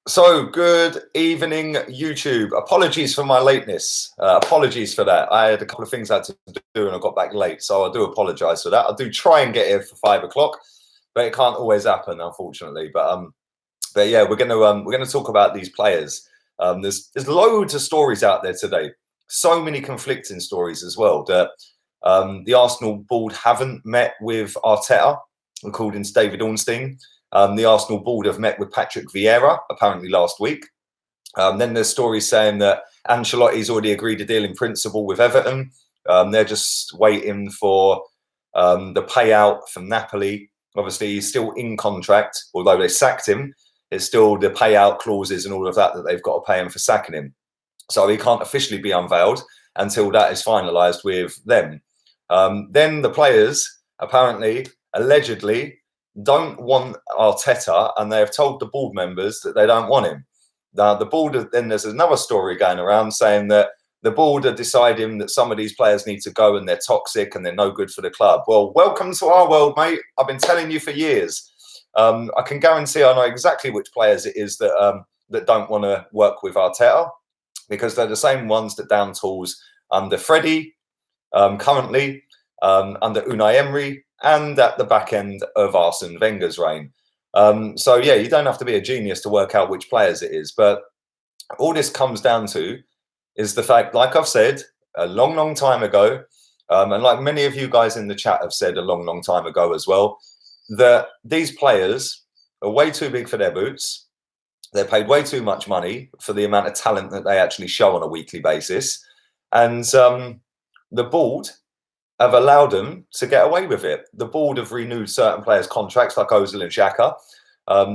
So, good evening, YouTube. Apologies for my lateness. Apologies for that. I had a couple of things I had to do and I got back late. So I do apologize for that. I do try and get here for 5 o'clock, but it can't always happen, unfortunately. But yeah, we're gonna talk about these players. There's loads of stories out there today. So many conflicting stories as well. That the Arsenal board haven't met with Arteta, according to David Ornstein. The Arsenal board have met with Patrick Vieira, apparently last week. Then there's stories saying that Ancelotti's already agreed a deal in principle with Everton. They're just waiting for the payout from Napoli. Obviously, he's still in contract, although they sacked him. It's still the payout clauses and all of that they've got to pay him for sacking him. So he can't officially be unveiled until that is finalised with them. Then the players, apparently, allegedly, don't want Arteta, and they have told the board members that they don't want him. Now, the board, then there's another story going around saying that the board are deciding that some of these players need to go and they're toxic and they're no good for the club. Well, welcome to our world, mate. I've been telling you for years. I can guarantee I know exactly which players it is that that don't want to work with Arteta, because they're the same ones that down tools under Freddie, currently, under Unai Emery, and at the back end of Arsene Wenger's reign. So yeah, you don't have to be a genius to work out which players it is. But all this comes down to is the fact, like I've said a long, long time ago, and like many of you guys in the chat have said a long, long time ago as well, that these players are way too big for their boots. They're paid way too much money for the amount of talent that they actually show on a weekly basis. And the board have allowed them to get away with it. The board have renewed certain players' contracts, like Ozil and Xhaka,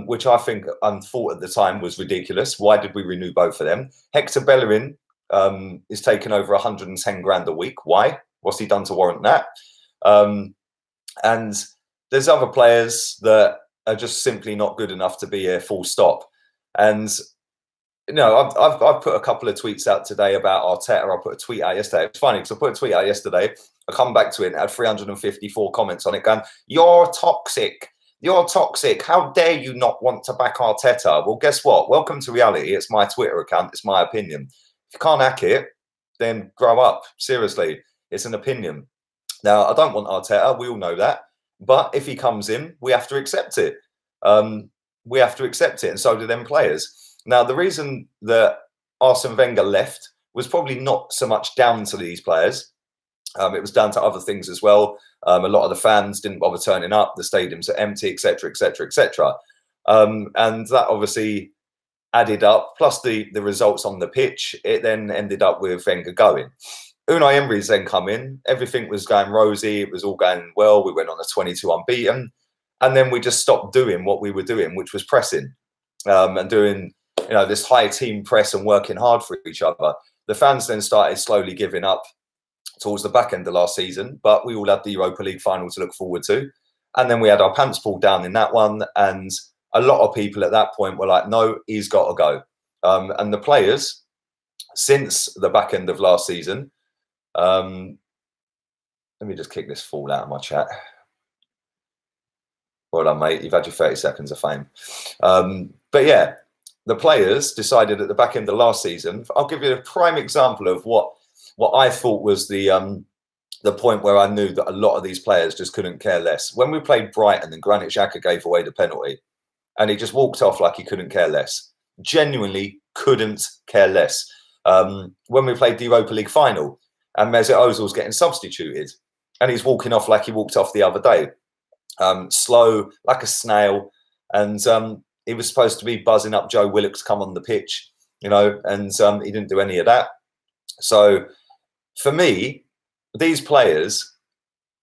which I think I thought at the time was ridiculous. Why did we renew both of them? Hector Bellerin is taking over 110 grand a week. Why? What's he done to warrant that? And there's other players that are just simply not good enough to be here, full stop. And you know, I've put a couple of tweets out today about Arteta. I put a tweet out yesterday. It's funny because I put a tweet out yesterday. I come back to it and it had 354 comments on it going, "You're toxic. You're toxic. How dare you not want to back Arteta?" Well, guess what? Welcome to reality. It's my Twitter account. It's my opinion. If you can't hack it, then grow up. Seriously, it's an opinion. Now, I don't want Arteta. We all know that. But if he comes in, we have to accept it. We have to accept it, and so do them players. Now, the reason that Arsene Wenger left was probably not so much down to these players. It was down to other things as well. A lot of the fans didn't bother turning up. The stadiums are empty, etc., etc., etc. And that obviously added up, plus the results on the pitch. It then ended up with Wenger going. Unai Emery's then come in. Everything was going rosy. It was all going well. We went on a 22 unbeaten. And then we just stopped doing what we were doing, which was pressing and doing this high team press and working hard for each other. The fans then started slowly giving up towards the back end of last season, but we all had the Europa League final to look forward to. And then we had our pants pulled down in that one. And a lot of people at that point were like, no, he's got to go. And the players, since the back end of last season, let me just kick this fall out of my chat. Well done, mate. You've had your 30 seconds of fame. But yeah, the players decided at the back end of last season. I'll give you a prime example of what I thought was the point where I knew that a lot of these players just couldn't care less. When we played Brighton and Granit Xhaka gave away the penalty, and he just walked off like he couldn't care less. Genuinely couldn't care less. When we played the Europa League final, and Mesut Ozil's getting substituted, and he's walking off like he walked off the other day, slow like a snail, and he was supposed to be buzzing up Joe Willock to come on the pitch, and he didn't do any of that. So for me, these players,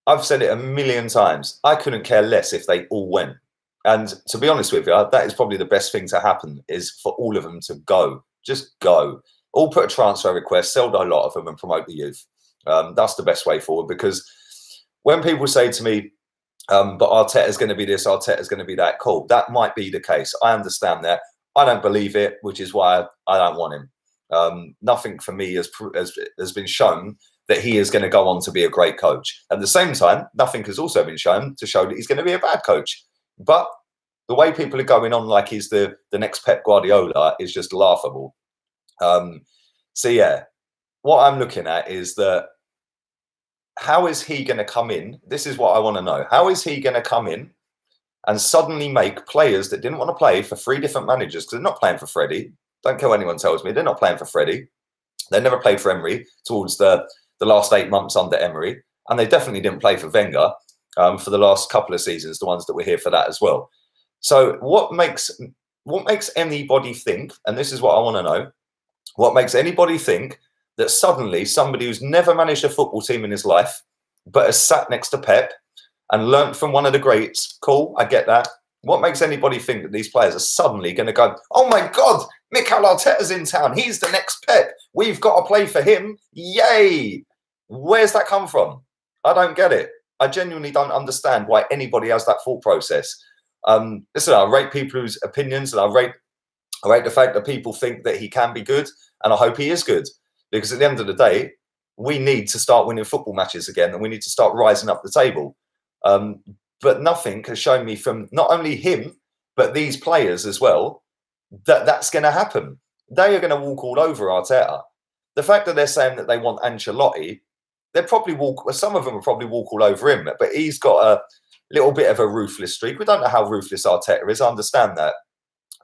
I've said it a million times, I couldn't care less if they all went. And to be honest with you, that is probably the best thing to happen, is for all of them to go. Just go. All put a transfer request, sell a lot of them and promote the youth. That's the best way forward, because when people say to me, but Arteta's going to be this, Arteta's going to be that, cool. That might be the case. I understand that. I don't believe it, which is why I don't want him. Nothing for me has been shown that he is going to go on to be a great coach. At the same time, nothing has also been shown to show that he's going to be a bad coach. But the way people are going on like he's the next Pep Guardiola is just laughable. So yeah, what I'm looking at is that how is he going to come in? This is what I want to know. How is he going to come in and suddenly make players that didn't want to play for 3 different managers, because they're not playing for Freddie. Don't care what anyone tells me. They're not playing for Freddie. They never played for Emery towards the last 8 months under Emery. And they definitely didn't play for Wenger for the last couple of seasons, the ones that were here for that as well. So what makes anybody think, and this is what I want to know, what makes anybody think that suddenly somebody who's never managed a football team in his life, but has sat next to Pep and learnt from one of the greats, cool, I get that. What makes anybody think that these players are suddenly going to go, oh my God, Mikel Arteta's in town. He's the next Pep. We've got to play for him. Yay. Where's that come from? I don't get it. I genuinely don't understand why anybody has that thought process. Listen, I rate people's opinions, and I rate the fact that people think that he can be good, and I hope he is good. Because at the end of the day, we need to start winning football matches again, and we need to start rising up the table. But nothing has shown me from not only him, but these players as well, that that's going to happen. They are going to walk all over Arteta. The fact that they're saying that they want Ancelotti, they'll probably some of them will probably walk all over him, but he's got a little bit of a ruthless streak. We don't know how ruthless Arteta is, I understand that.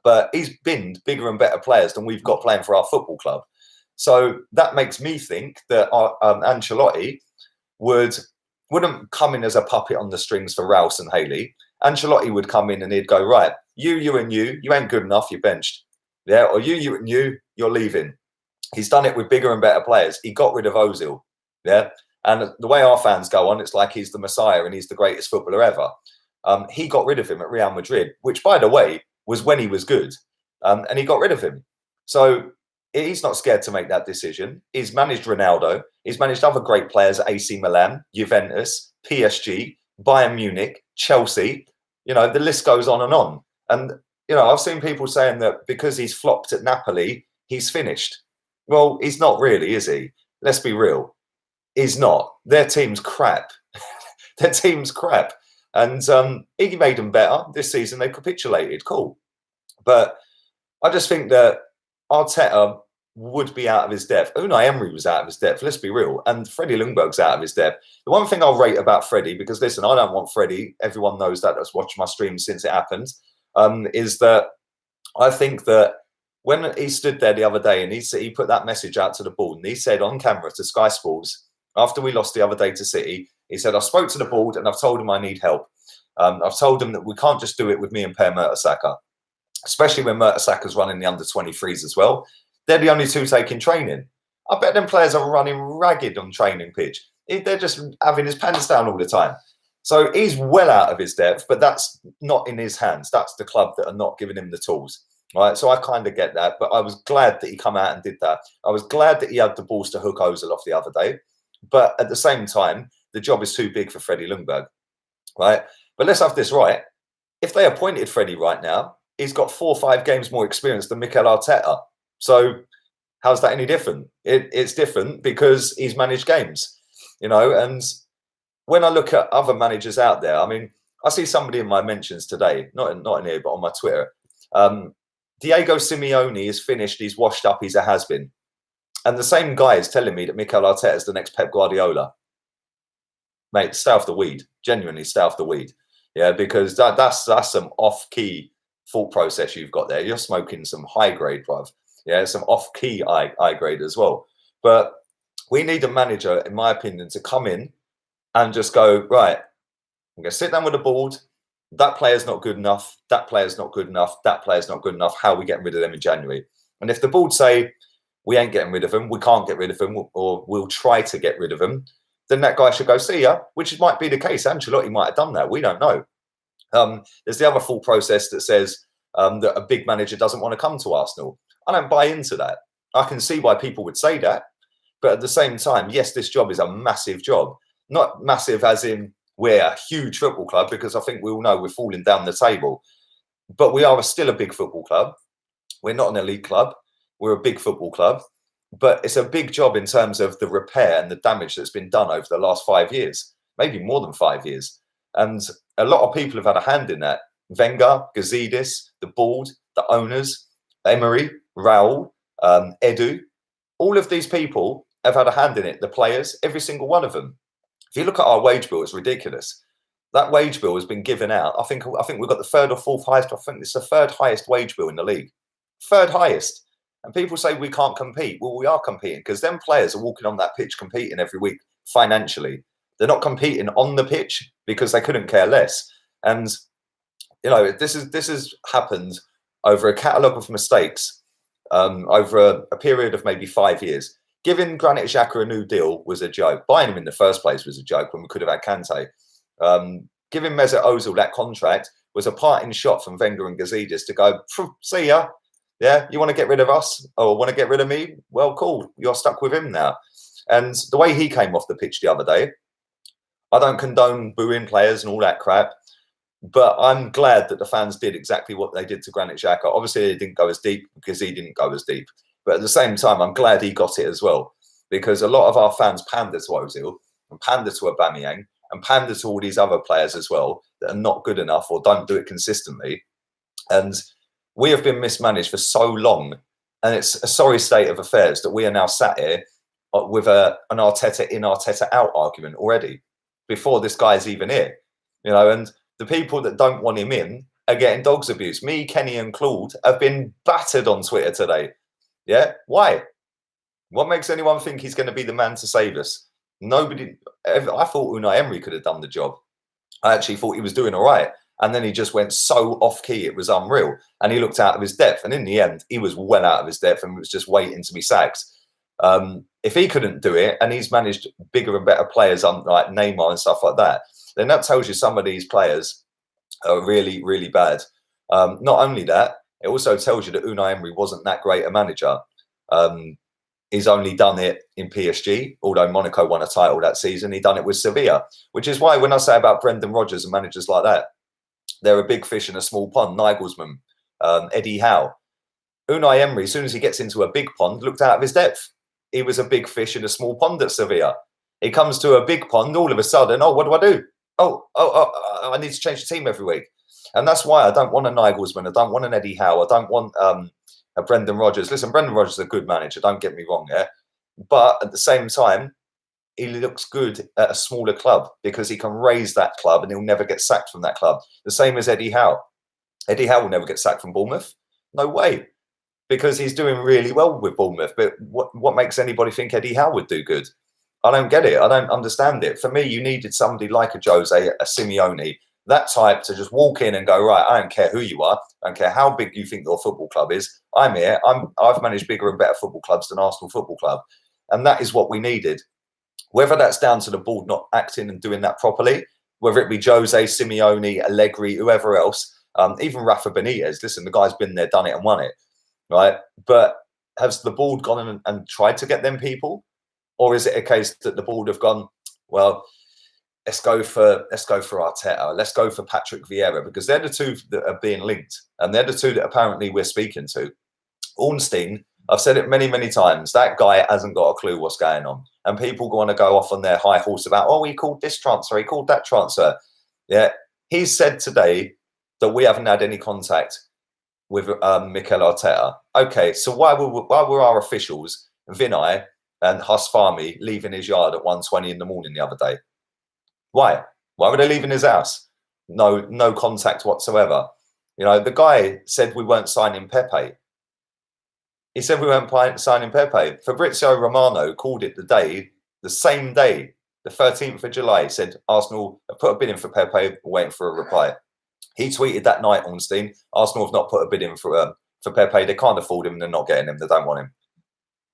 But he's binned bigger and better players than we've got playing for our football club. So that makes me think that Ancelotti wouldn't come in as a puppet on the strings for Rouse and Haley. Ancelotti would come in and he'd go, right, you and you ain't good enough, you're benched. Yeah, or you and you're leaving. He's done it with bigger and better players. He got rid of Ozil. Yeah. And the way our fans go on, it's like he's the Messiah and he's the greatest footballer ever. He got rid of him at Real Madrid, which, by the way, was when he was good. And he got rid of him. So he's not scared to make that decision. He's managed Ronaldo. He's managed other great players at AC Milan, Juventus, PSG, Bayern Munich, Chelsea. You know, the list goes on and on. And, you know, I've seen people saying that because he's flopped at Napoli, he's finished. Well, he's not really, is he? Let's be real. He's not. Their team's crap. Their team's crap. And he made them better. This season they capitulated. Cool. But I just think that Arteta would be out of his depth. Unai Emery was out of his depth, let's be real. And Freddie Ljungberg's out of his depth. The one thing I'll rate about Freddie, because listen, I don't want Freddie, everyone knows that's watched my stream since it happened, is that I think that when he stood there the other day and he put that message out to the board, and he said on camera to Sky Sports, after we lost the other day to City, he said, I spoke to the board and I've told him I need help. I've told them that we can't just do it with me and Per Mertesacker, especially when Mertesacker's running the under-23s as well. They're the only two taking training. I bet them players are running ragged on training pitch. They're just having his pants down all the time. So he's well out of his depth, but that's not in his hands. That's the club that are not giving him the tools. Right? So I kind of get that, but I was glad that he come out and did that. I was glad that he had the balls to hook Ozil off the other day. But at the same time, the job is too big for Freddie Ljungberg. Right? But let's have this right. If they appointed Freddie right now, he's got 4 or 5 games more experience than Mikel Arteta. So how's that any different? It's different because he's managed games, you know. And when I look at other managers out there, I mean, I see somebody in my mentions today, not in here, but on my Twitter. Diego Simeone is finished. He's washed up. He's a has-been. And the same guy is telling me that Mikel Arteta is the next Pep Guardiola. Mate, stay off the weed. Genuinely stay off the weed. Yeah, because that's some off-key thought process you've got there. You're smoking some high-grade, bruv. Yeah, some off-key high grade as well. But we need a manager, in my opinion, to come in and just go, right, I'm going to sit down with the board. That player's not good enough. That player's not good enough. That player's not good enough. How are we getting rid of them in January? And if the board say, we ain't getting rid of them, we can't get rid of them, or we'll try to get rid of them, then that guy should go, see ya, which might be the case. Ancelotti might have done that. We don't know. There's the other thought process that says that a big manager doesn't want to come to Arsenal. I don't buy into that. I can see why people would say that. But at the same time, yes, this job is a massive job. Not massive as in we're a huge football club, because I think we all know we're falling down the table. But we are still a big football club. We're not an elite club. We're a big football club. But it's a big job in terms of the repair and the damage that's been done over the last 5 years, maybe more than 5 years. And a lot of people have had a hand in that. Wenger, Gazidis, the board, the owners, Emery, Raul, Edu, all of these people have had a hand in it. The players, every single one of them. If you look at our wage bill, it's ridiculous. That wage bill has been given out. I think we've got the third or fourth highest. I think it's the third highest wage bill in the league. Third highest. And people say we can't compete. Well, we are competing because them players are walking on that pitch competing every week financially. They're not competing on the pitch because they couldn't care less. And, you know, this has happened over a catalogue of mistakes over a period of maybe 5 years. Giving Granit Xhaka a new deal was a joke. Buying him in the first place was a joke when we could have had Kante. Giving Mesut Ozil that contract was a parting shot from Wenger and Gazidis to go, see ya. Yeah, you want to get rid of us or want to get rid of me? Well, cool. You're stuck with him now. And the way he came off the pitch the other day, I don't condone booing players and all that crap, but I'm glad that the fans did exactly what they did to Granit Xhaka. Obviously, they didn't go as deep because he didn't go as deep. But at the same time, I'm glad he got it as well, because a lot of our fans pander to Ozil and pander to Aubameyang and pander to all these other players as well that are not good enough or don't do it consistently. And we have been mismanaged for so long, and it's a sorry state of affairs that we are now sat here with an Arteta in, Arteta out argument already before this guy's even here. You know, and the people that don't want him in are getting dogs abuse. Me, Kenny and Claude have been battered on Twitter today. Yeah? Why? What makes anyone think he's going to be the man to save us? Nobody. I thought Unai Emery could have done the job. I actually thought he was doing all right. And then he just went so off key, it was unreal. And he looked out of his depth. And in the end, he was well out of his depth and was just waiting to be sacked. If he couldn't do it, and he's managed bigger and better players like Neymar and stuff like that, then that tells you some of these players are really, really bad. Not only that, it also tells you that Unai Emery wasn't that great a manager. He's only done it in PSG, although Monaco won a title that season. He done it with Sevilla, which is why when I say about Brendan Rodgers and managers like that, they're a big fish in a small pond. Nagelsmann, Eddie Howe. Unai Emery, as soon as he gets into a big pond, looked out of his depth. He was a big fish in a small pond at Sevilla. He comes to a big pond, all of a sudden, oh, what do I do? I need to change the team every week. And that's why I don't want a Nagelsmann. I don't want an Eddie Howe. I don't want a Brendan Rodgers. Listen, Brendan Rodgers is a good manager. Don't get me wrong, yeah? But at the same time, he looks good at a smaller club because he can raise that club and he'll never get sacked from that club. The same as Eddie Howe. Eddie Howe will never get sacked from Bournemouth. No way. Because he's doing really well with Bournemouth. But what makes anybody think Eddie Howe would do good? I don't get it. I don't understand it. For me, you needed somebody like a Jose, a Simeone, that type to just walk in and go, right, I don't care who you are. I don't care how big you think your football club is. I'm here. I've managed bigger and better football clubs than Arsenal Football Club. And that is what we needed. Whether that's down to the board not acting and doing that properly, whether it be Jose, Simeone, Allegri, whoever else, even Rafa Benitez, listen, the guy's been there, done it and won it, right? But has the board gone and tried to get them people? Or is it a case that the board have gone, well, let's go for Arteta, let's go for Patrick Vieira, because they're the two that are being linked. And they're the two that apparently we're speaking to. Ornstein, I've said it many, many times, that guy hasn't got a clue what's going on. And people want to go off on their high horse about, oh, he called this transfer, he called that transfer. Yeah, he said today that we haven't had any contact with Mikel Arteta. Okay, so why were our officials, Vinay and Husfami, leaving his yard at 1:20 in the morning the other day? Why? Why were they leaving his house? No contact whatsoever. You know, the guy said we weren't signing Pepe. He said we weren't signing Pepe. Fabrizio Romano called it the same day, the 13th of July. He said Arsenal have put a bid in for Pepe, waiting for a reply. He tweeted that night, Ornstein, Arsenal have not put a bid in for Pepe. They can't afford him. They're not getting him. They don't want him.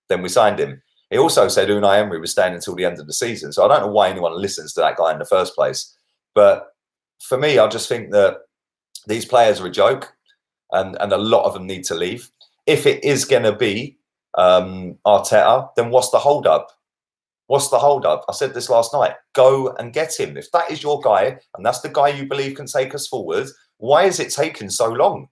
Then we signed him. He also said Unai Emery was staying until the end of the season. So I don't know why anyone listens to that guy in the first place. But for me, I just think that these players are a joke and a lot of them need to leave. If it is going to be Arteta, then what's the hold up? What's the hold up? I said this last night. Go and get him. If that is your guy and that's the guy you believe can take us forward, why is it taking so long?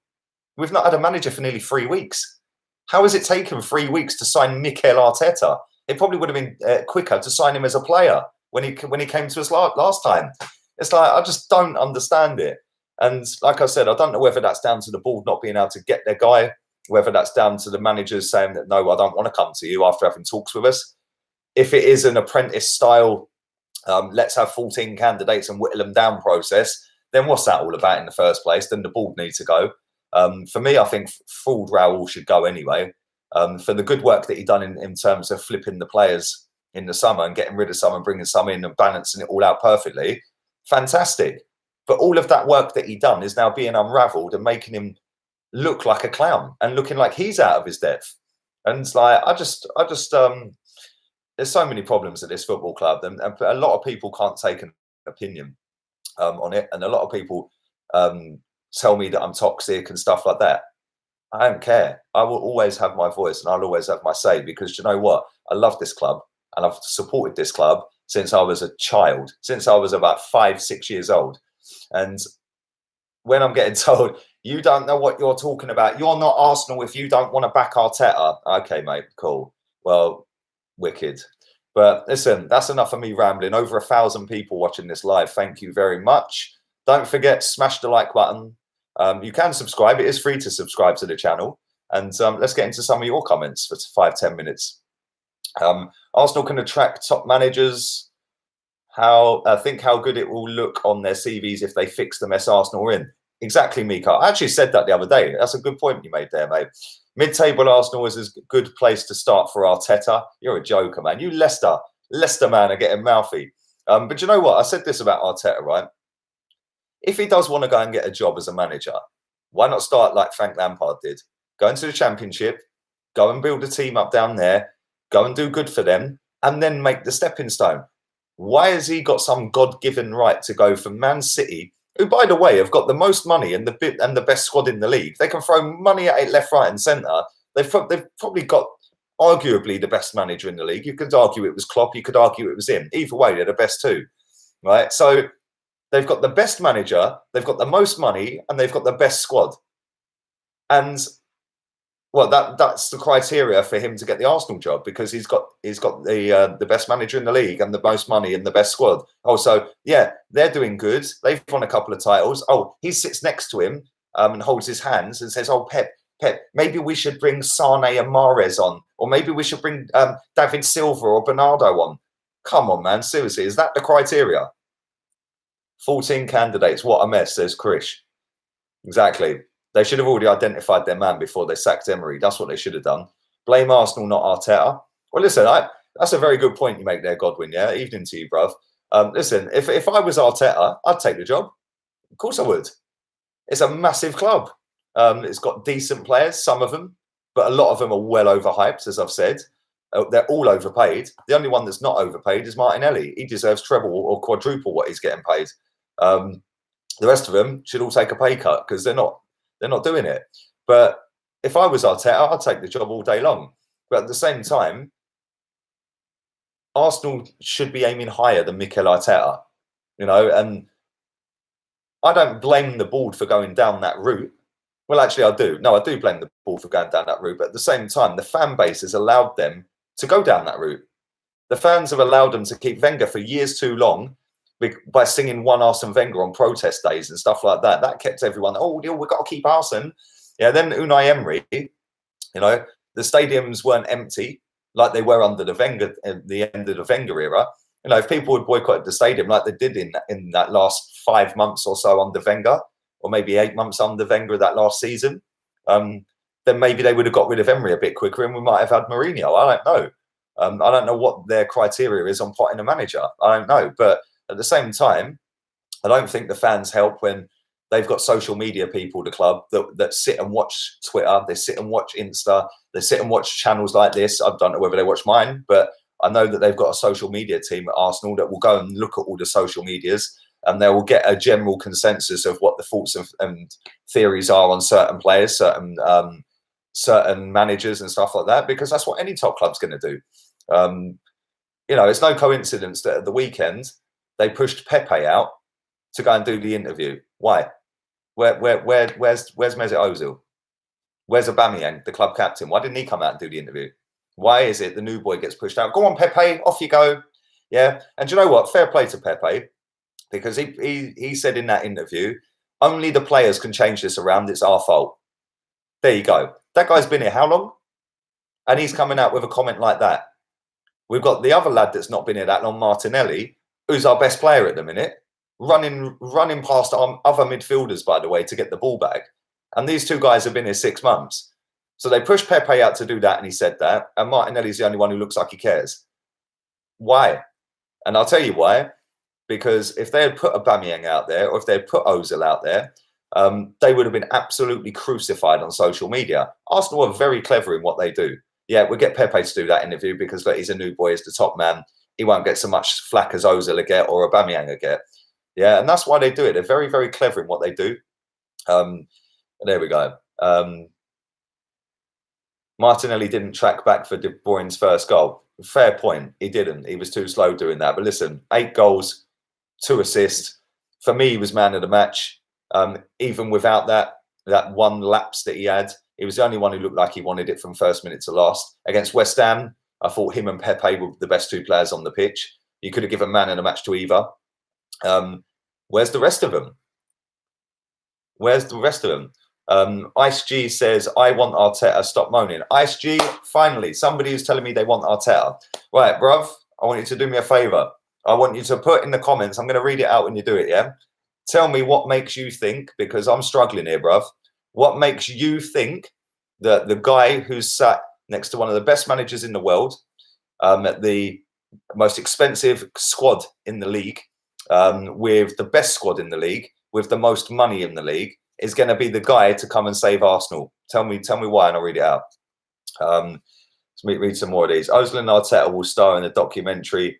We've not had a manager for nearly 3 weeks. How has it taken 3 weeks to sign Mikel Arteta? It probably would have been quicker to sign him as a player when he came to us last time. It's like, I just don't understand it. And like I said, I don't know whether that's down to the board not being able to get their guy, whether that's down to the managers saying that, no, I don't want to come to you after having talks with us. If it is an apprentice style, let's have 14 candidates and whittle them down process, then what's that all about in the first place? Then the board needs to go. For me, I think Fraud Raoul should go anyway. For the good work that he done in terms of flipping the players in the summer and getting rid of some and bringing some in and balancing it all out perfectly, fantastic. But all of that work that he done is now being unravelled and making him look like a clown and looking like he's out of his depth. And it's like, I just there's so many problems at this football club, and a lot of people can't take an opinion on it, and a lot of people tell me that I'm toxic and stuff like that. I don't care. I will always have my voice and I'll always have my say, because you know what? I love this club and I've supported this club since I was a child, since I was about 5, 6 years old. And when I'm getting told, you don't know what you're talking about, you're not Arsenal if you don't want to back Arteta. Okay, mate, cool. Well, wicked. But listen, that's enough of me rambling. Over 1,000 people watching this live. Thank you very much. Don't forget, smash the like button. You can subscribe. It is free to subscribe to the channel. And let's get into some of your comments for 5-10 minutes. Arsenal can attract top managers. Think how good it will look on their CVs if they fix the mess Arsenal are in. Exactly, Mika. I actually said that the other day. That's a good point you made there, mate. Mid-table Arsenal is a good place to start for Arteta. You're a joker, man. You Leicester man are getting mouthy. But you know what? I said this about Arteta, right? If he does want to go and get a job as a manager, why not start like Frank Lampard did? Go into the Championship, go and build a team up down there, go and do good for them, and then make the stepping stone. Why has he got some God-given right to go from Man City, who, by the way, have got the most money and the best squad in the league? They can throw money at it left, right, and centre. They've probably got arguably the best manager in the league. You could argue it was Klopp. You could argue it was him. Either way, they're the best too, right? So they've got the best manager, they've got the most money, and they've got the best squad. And well, that's the criteria for him to get the Arsenal job, because he's got the best manager in the league and the most money and the best squad. Oh, so yeah, they're doing good. They've won a couple of titles. Oh, he sits next to him and holds his hands and says, "Oh, Pep, maybe we should bring Sane and Mahrez on, or maybe we should bring David Silva or Bernardo on." Come on, man, seriously, is that the criteria? 14 candidates, what a mess, says Krish. Exactly. They should have already identified their man before they sacked Emery. That's what they should have done. Blame Arsenal, not Arteta. Well, listen, that's a very good point you make there, Godwin. Yeah, evening to you, bruv. Listen, if I was Arteta, I'd take the job. Of course I would. It's a massive club. It's got decent players, some of them, but a lot of them are well overhyped, as I've said. They're all overpaid. The only one that's not overpaid is Martinelli. He deserves treble or quadruple what he's getting paid. The rest of them should all take a pay cut, because they're not doing it. But if I was Arteta, I'd take the job all day long. But at the same time, Arsenal should be aiming higher than Mikel Arteta, you know, and I don't blame the board for going down that route. Well, actually, I do. No, I do blame the board for going down that route. But at the same time, the fan base has allowed them to go down that route. The fans have allowed them to keep Wenger for years too long by singing One Arsene Wenger on protest days and stuff like that. That kept everyone, oh, we've got to keep Arsene. Yeah, then Unai Emery, you know, the stadiums weren't empty like they were under the end of the Wenger era. You know, if people would boycott the stadium like they did in that last 5 months or so under Wenger, or maybe 8 months under Wenger that last season, then maybe they would have got rid of Emery a bit quicker and we might have had Mourinho. I don't know. I don't know what their criteria is on potting a manager. I don't know. But at the same time, I don't think the fans help when they've got social media people, the club, that sit and watch Twitter, they sit and watch Insta, they sit and watch channels like this. I don't know whether they watch mine, but I know that they've got a social media team at Arsenal that will go and look at all the social medias, and they will get a general consensus of what the thoughts and theories are on certain players, certain managers and stuff like that, because that's what any top club's going to do. You know, it's no coincidence that at the weekend they pushed Pepe out to go and do the interview. Why? Where's Mesut Ozil? Where's Aubameyang, the club captain? Why didn't he come out and do the interview? Why is it the new boy gets pushed out? Go on, Pepe, off you go. Yeah, and do you know what? Fair play to Pepe, because he said in that interview, Only the players can change this around. It's our fault. There you go. That guy's been here how long? And he's coming out with a comment like that. We've got the other lad that's not been here that long, Martinelli, who's our best player at the minute, running past our other midfielders, by the way, to get the ball back. And these two guys have been here 6 months. So they pushed Pepe out to do that, and he said that. And Martinelli's the only one who looks like he cares. Why? And I'll tell you why. Because if they had put Aubameyang out there, or if they had put Ozil out there, they would have been absolutely crucified on social media. Arsenal are very clever in what they do. Yeah, we'll get Pepe to do that interview because look, he's a new boy, he's the top man. He won't get so much flack as Ozil will get or Aubameyang will get. Yeah, and that's why they do it. They're very, very clever in what they do. There we go. Martinelli didn't track back for De Bruyne's first goal. Fair point. He didn't. He was too slow doing that. But listen, 8 goals, 2 assists. For me, he was man of the match. Even without that one lapse that he had, he was the only one who looked like he wanted it from first minute to last. Against West Ham, I thought him and Pepe were the best 2 players on the pitch. You could have given man of the match to either. Where's the rest of them? Where's the rest of them? Ice G says, I want Arteta. Stop moaning. Ice G, finally, somebody who's telling me they want Arteta. Right, bruv, I want you to do me a favour. I want you to put in the comments, I'm going to read it out when you do it, yeah? Tell me what makes you think, because I'm struggling here, bruv. What makes you think that the guy who's sat next to one of the best managers in the world, at the most expensive squad in the league, with the best squad in the league, with the most money in the league, is going to be the guy to come and save Arsenal? Tell me why, and I'll read it out. Let's read some more of these. Ozil and Arteta will star in the documentary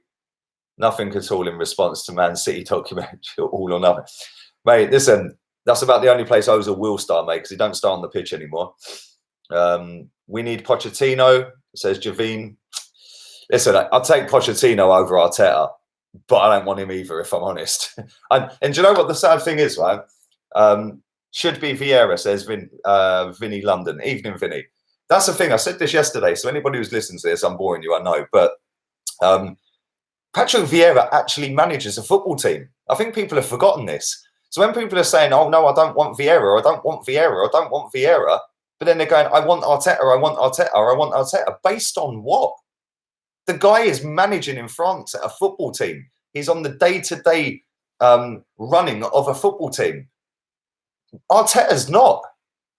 Nothing at All in response to Man City documentary, All or Nothing. Mate, listen, that's about the only place Ozil will star, mate, because he don't star on the pitch anymore. We need Pochettino, says Javine. Listen, I'll take Pochettino over Arteta, but I don't want him either, if I'm honest. And do you know what the sad thing is, right? Should be Vieira, says Vinny London. Evening, Vinny. That's the thing. I said this yesterday, so anybody who's listening to this, I'm boring you, I know. But Patrick Vieira actually manages a football team. I think people have forgotten this. So when people are saying, oh, no, I don't want Vieira, I don't want Vieira, I don't want Vieira, but then they're going, I want Arteta, I want Arteta, I want Arteta. Based on what? The guy is managing in France a football team. He's on the day-to-day running of a football team. Arteta's not.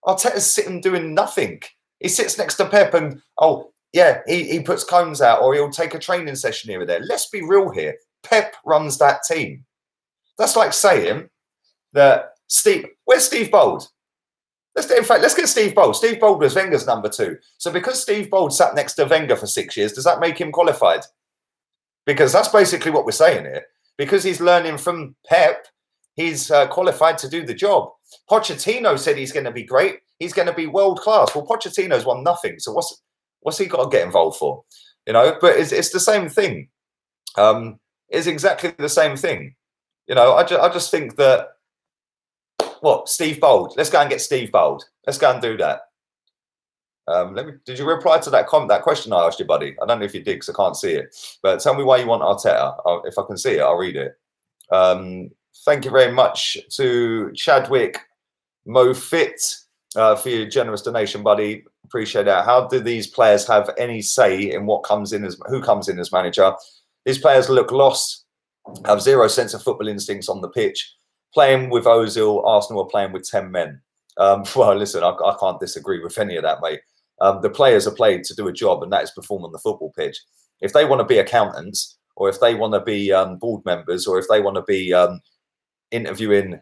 Arteta's sitting doing nothing. He sits next to Pep and, oh, yeah, he puts cones out or he'll take a training session here or there. Let's be real here. Pep runs that team. That's like saying that where's Steve Bold? Let's get Steve Bold. Steve Bold was Wenger's number 2. So because Steve Bold sat next to Wenger for 6 years, does that make him qualified? Because that's basically what we're saying here. Because he's learning from Pep, he's qualified to do the job. Pochettino said he's going to be great. He's going to be world class. Well, Pochettino's won nothing. So what's he got to get involved for? You know, but it's the same thing. It's exactly the same thing. You know, I just think that, Steve Bold. Let's go and get Steve Bold. Let's go and do that. Did you reply to that question I asked you, buddy? I don't know if you did because I can't see it. But tell me why you want Arteta. If I can see it, I'll read it. Thank you very much to Chadwick Mofit for your generous donation, buddy. Appreciate that. How do these players have any say in who comes in as manager? These players look lost, have zero sense of football instincts on the pitch. Playing with Ozil, Arsenal are playing with 10 men. Well, listen, I can't disagree with any of that, mate. The players are played to do a job, and that is perform on the football pitch. If they want to be accountants, or if they want to be board members, or if they want to be interviewing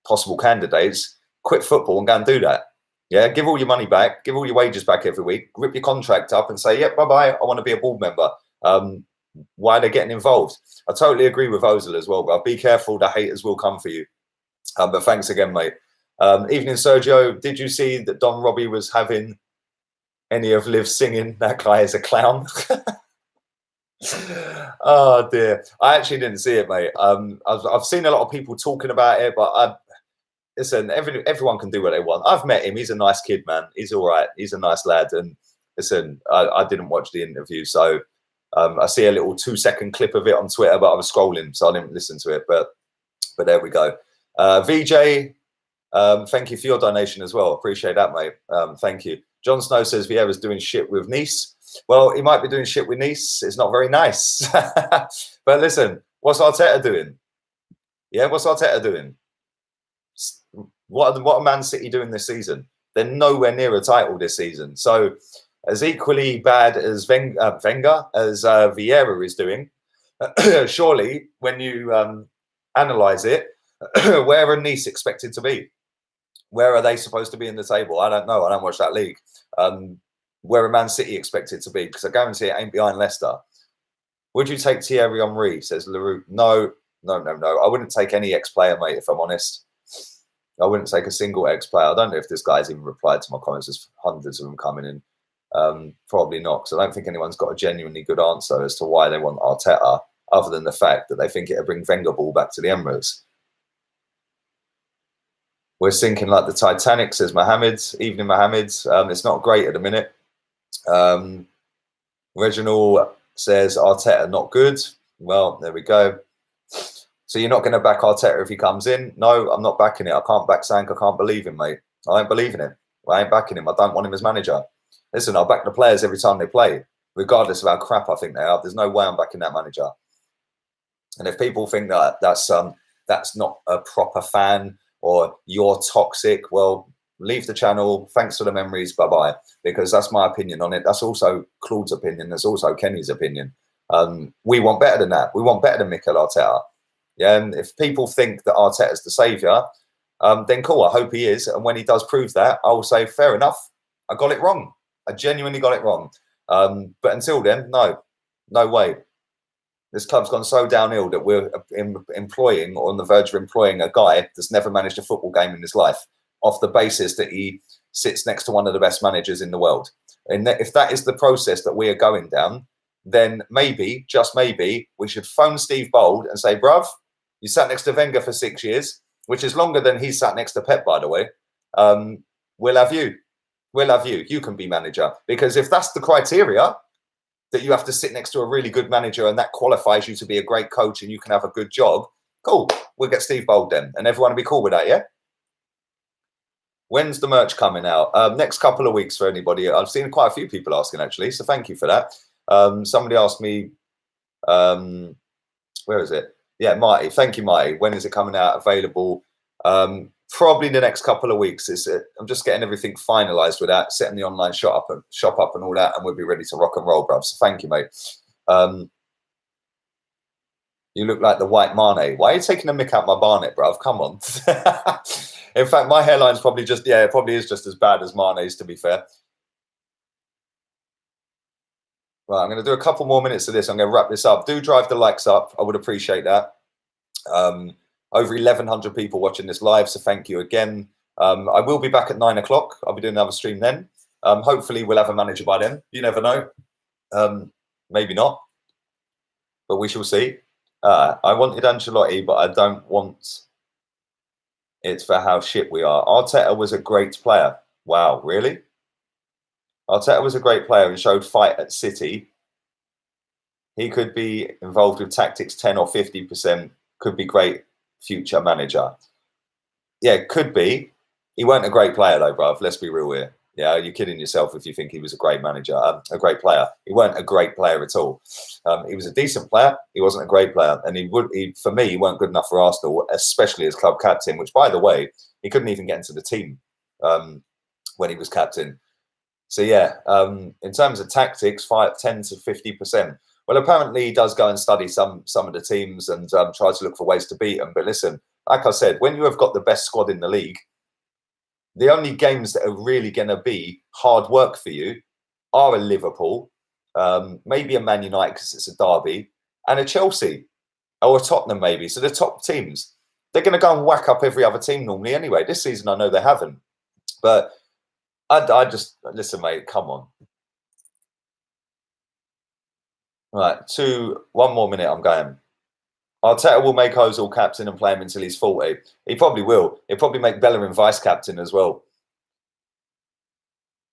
possible candidates, quit football and go and do that. Yeah, give all your money back, give all your wages back every week, rip your contract up and say, yep, bye-bye, I want to be a board member. Why are they getting involved? I totally agree with Ozil as well, bro. Be careful, the haters will come for you. But thanks again, mate. Evening, Sergio. Did you see that Don Robbie was having any of Liv singing? That guy is a clown. Oh, dear. I actually didn't see it, mate. I've seen a lot of people talking about it, but listen, everyone can do what they want. I've met him. He's a nice kid, man. He's all right. He's a nice lad. And listen, I didn't watch the interview, so I see a little 2-second clip of it on Twitter, but I was scrolling, so I didn't listen to it. But there we go. VJ, Thank you for your donation as well. Appreciate that, mate. Thank you. Jon Snow says Vieira's doing shit with Nice. Well, he might be doing shit with Nice. It's not very nice. But listen, what's Arteta doing? Yeah, what's Arteta doing? What are Man City doing this season? They're nowhere near a title this season. So as equally bad as Wenger, as Vieira is doing, surely when you analyse it, where are Nice expected to be? Where are they supposed to be in the table? I don't know. I don't watch that league. Where are Man City expected to be? Because I guarantee it ain't behind Leicester. Would you take Thierry Henry, says Leroux? No. I wouldn't take any ex-player, mate, if I'm honest. I wouldn't take a single ex-player. I don't know if this guy's even replied to my comments. There's hundreds of them coming in. Probably not, because I don't think anyone's got a genuinely good answer as to why they want Arteta, other than the fact that they think it'll bring Wenger ball back to the Emirates. We're sinking like the Titanic, says Mohammed. Evening, Mohammed. It's not great at the minute. Reginald says Arteta not good. Well, there we go. So you're not going to back Arteta if he comes in? No, I'm not backing it. I can't back Sank. I can't believe him, mate. I ain't believing him. I ain't backing him. I don't want him as manager. Listen, I'll back the players every time they play, regardless of how crap I think they are. There's no way I'm backing that manager. And if people think that that's not a proper fan or you're toxic, well, leave the channel. Thanks for the memories. Bye-bye. Because that's my opinion on it. That's also Claude's opinion. That's also Kenny's opinion. We want better than that. We want better than Mikel Arteta. Yeah, and if people think that Arteta's the saviour, then cool, I hope he is. And when he does prove that, I will say, fair enough, I got it wrong. I genuinely got it wrong. But until then, no way. This club's gone so downhill that we're employing, or on the verge of employing, a guy that's never managed a football game in his life off the basis that he sits next to one of the best managers in the world. And if that is the process that we are going down, then maybe, just maybe, we should phone Steve Bold and say, bruv, you sat next to Wenger for 6 years, which is longer than he sat next to Pep, by the way. We'll have you. We'll have you. You can be manager. Because if that's the criteria, that you have to sit next to a really good manager and that qualifies you to be a great coach and you can have a good job, cool. We'll get Steve Bold then. And everyone will be cool with that, yeah? When's the merch coming out? Next couple of weeks for anybody. I've seen quite a few people asking, actually, so thank you for that. Somebody asked me, where is it? Yeah, Marty. Thank you, Marty. When is it coming out? Available? Probably the next couple of weeks. I'm just getting everything finalised with that, setting the online shop up and all that, and we'll be ready to rock and roll, bruv. So thank you, mate. You look like the white Mane. Why are you taking a mick out my barnet, bruv? Come on. In fact, my hairline's probably it probably is just as bad as Mane's, to be fair. Right, I'm going to do a couple more minutes of this. I'm going to wrap this up. Do drive the likes up. I would appreciate that. Over 1,100 people watching this live, so thank you again. I will be back at 9 o'clock. I'll be doing another stream then. Hopefully, we'll have a manager by then. You never know. Maybe not, but we shall see. I wanted Ancelotti, but I don't want it for how shit we are. Arteta was a great player. Wow, really? Arteta was a great player and showed fight at City. He could be involved with tactics 10 or 50%. Could be great future manager. Yeah, could be. He weren't a great player though, bruv. Let's be real here. Yeah, you're kidding yourself if you think he was a great manager, a great player. He weren't a great player at all. He was a decent player. He wasn't a great player. And for me, he weren't good enough for Arsenal, especially as club captain, which, by the way, he couldn't even get into the team when he was captain. So, yeah, in terms of tactics, 10 to 50%. Well, apparently he does go and study some of the teams and try to look for ways to beat them. But listen, like I said, when you have got the best squad in the league, the only games that are really going to be hard work for you are a Liverpool, maybe a Man United because it's a derby, and a Chelsea or a Tottenham maybe. So the top teams, they're going to go and whack up every other team normally anyway. This season, I know they haven't. But I just, listen, mate, come on. Right, one more minute, I'm going. Arteta will make Ozil captain and play him until he's 40. He probably will. He'll probably make Bellerin vice-captain as well.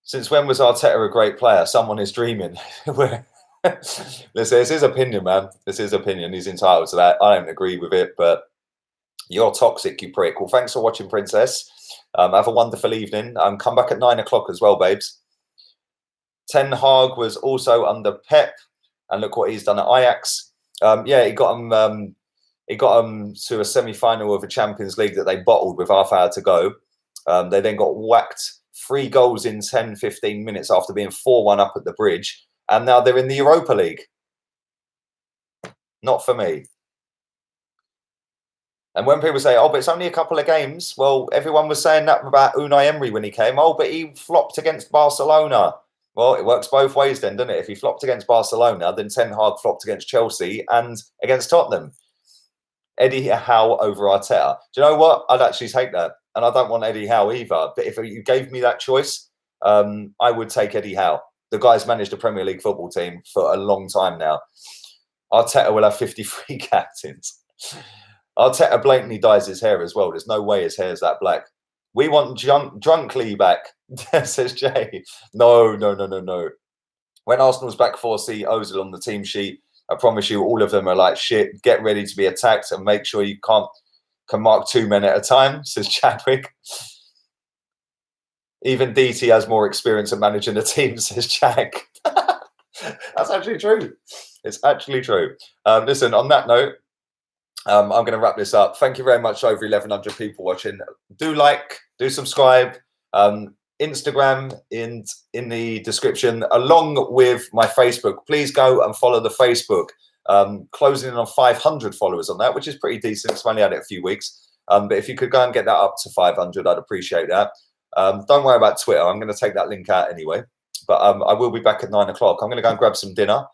Since when was Arteta a great player? Someone is dreaming. Listen, it's his opinion, man. It's his opinion. He's entitled to that. I don't agree with it, but You're toxic, you prick. Well, thanks for watching, Princess. Have a wonderful evening. Come back at 9 o'clock as well, babes. Ten Hag was also under Pep, and look what he's done at Ajax. Yeah, he got him. He got them to a semi-final of the Champions League that they bottled with half hour to go. They then got whacked 3 goals in 10, 15 minutes after being 4-1 up at the Bridge. And now they're in the Europa League. Not for me. And when people say, oh, but it's only a couple of games. Well, everyone was saying that about Unai Emery when he came. Oh, but he flopped against Barcelona. Well, it works both ways then, doesn't it? If he flopped against Barcelona, then Ten Hag flopped against Chelsea and against Tottenham. Eddie Howe over Arteta. Do you know what? I'd actually take that. And I don't want Eddie Howe either. But if you gave me that choice, I would take Eddie Howe. The guy's managed a Premier League football team for a long time now. Arteta will have 53 captains. Arteta blatantly dyes his hair as well. There's no way his hair's that black. We want Drunkly back, says Jay. No. When Arsenal's back 4, see Ozil on the team sheet. I promise you, all of them are like shit. Get ready to be attacked and make sure you can mark 2 men at a time, says Chadwick. Even DT has more experience at managing a team, says Jack. That's actually true. It's actually true. Listen, on that note, I'm going to wrap this up. Thank you very much, over 1,100 people watching. Do like, do subscribe. Instagram in the description, along with my Facebook. Please go and follow the Facebook. Closing in on 500 followers on that, which is pretty decent. It's only had it a few weeks. But if you could go and get that up to 500, I'd appreciate that. Don't worry about Twitter. I'm going to take that link out anyway. But I will be back at 9 o'clock. I'm going to go and grab some dinner.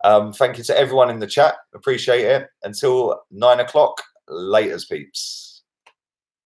Thank you to everyone in the chat. Appreciate it. Until 9 o'clock, laters, peeps.